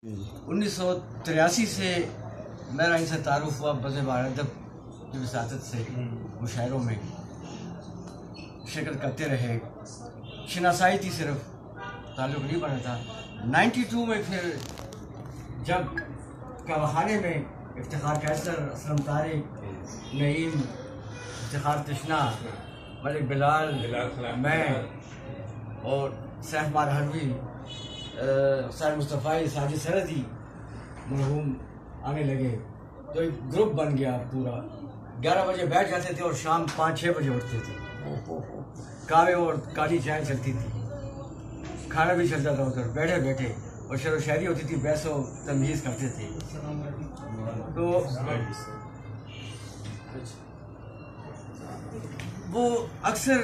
1983 से मेरा इनसे तारुफ हुआ बज़-ए-बार अदब की वसातत से मुशायरों में शिरकत करते रहे। शनासाई थी, सिर्फ ताल्लुक़ नहीं बना था। 92 में फिर जब कहवाखाने में इफ्तिखार कैसर, असलम तारिक, नईम, इफ्तिखार तशना, मलिक बिलाल, मैं और सैफ मारहरवी, साहिर मुस्तफ़ाई, साजिद सरदी मरहूम आने लगे तो एक ग्रुप बन गया पूरा। 11 बजे बैठ जाते थे और शाम 5-6 बजे उठते थे। कावे और काली चाय चलती थी, खाना भी चलता था उधर बैठे बैठे, और शेर व शायरी होती थी, बहस व तमहीज़ करते थे। तो वो अक्सर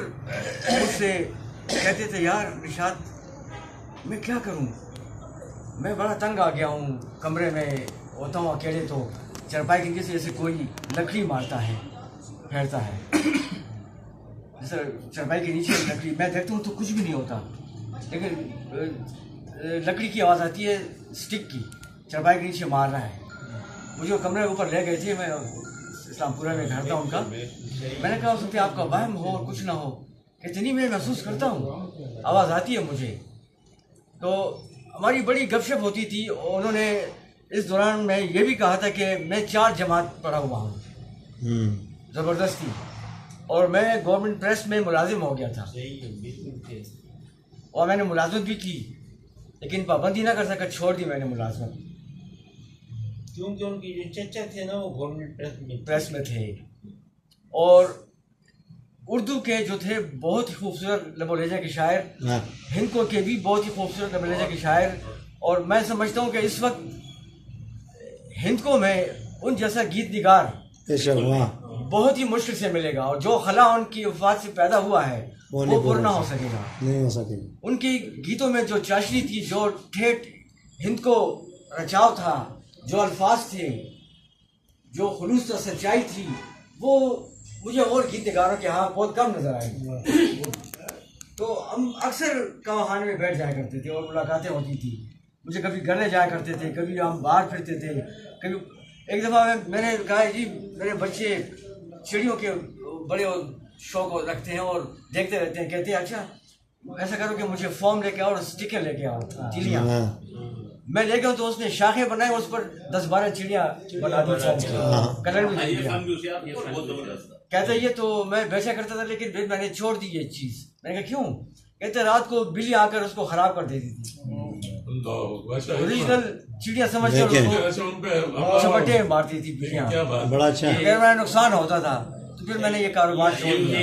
मुझसे कहते थे, यार निशात मैं क्या करूं, मैं बड़ा तंग आ गया हूं, कमरे में होता हूं अकेले तो चरपाई के नीचे से जैसे कोई लकड़ी मारता है, फेरता है, जैसे चरपाई के नीचे लकड़ी, मैं देखता हूं तो कुछ भी नहीं होता, लेकिन लकड़ी की आवाज़ आती है स्टिक की, चरपाई के नीचे मार रहा है। मुझे वो कमरे ऊपर ले गए थे, मैं इस्लामपुरा में घर था उनका। मैंने कहा हो सकता है आपका वहम हो और कुछ ना हो, कहते नहीं मैं महसूस करता हूँ, आवाज़ आती है मुझे। तो हमारी बड़ी गपशप होती थी। उन्होंने इस दौरान मैं ये भी कहा था कि मैं 4 जमात पढ़ा हुआ हूँ ज़बरदस्ती, और मैं गवर्नमेंट प्रेस में मुलाजिम हो गया था और मैंने मुलाजमत भी की, लेकिन पाबंदी ना कर सका, छोड़ दी मैंने मुलाजमत, क्योंकि उनकी जो चचा थे ना वो गवर्नमेंट प्रेस में थे। और उर्दू के जो थे बहुत ही खूबसूरत लबो लहजा के शायर, हिंदको के भी बहुत ही खूबसूरत लबो लहजा के शायर, और मैं समझता हूँ कि इस वक्त हिंदको में उन जैसा गीत निगार बहुत ही मुश्किल से मिलेगा, और जो खला उनकी वफात से पैदा हुआ है वो पूरा ना हो सकेगा, नहीं हो सकेगा। उनकी गीतों में जो चाशनी थी, जो ठेठ हिंदको रचाव था, जो अल्फाज थे, जो खुलूस था, सच्चाई थी, वो मुझे और गीत निगारों के यहाँ बहुत कम नजर आए। तो हम अक्सर कहवाखाने में बैठ जाया करते थे और मुलाकातें होती थी। मुझे कभी घर ले जाया करते थे, कभी हम बाहर फिरते थे। कभी एक दफ़ा मैंने कहा जी मेरे बच्चे चिड़ियों के बड़े शौक रखते हैं और देखते रहते हैं, कहते हैं अच्छा ऐसा करो कि मुझे फॉर्म लेके आओ और स्टिकर लेके आओ, चिड़ियाँ। मैं ले गया तो उसने शाखें बनाई, उस पर 10-12 चिड़िया बना दी, कलर भी दिया। कहते ये तो मैं बेचा करता था, लेकिन फिर मैंने छोड़ दी ये चीज़। मैंने कहा क्यों? कहते रात को बिल्ली आकर उसको खराब कर देती थी। ओरिजिनल चिड़िया समझ कर उसको चपटे मारती थी बिल्लियाँ, बड़ा अच्छा मेरा नुकसान होता था। तो फिर मैंने ये कारोबार छोड़ दिया।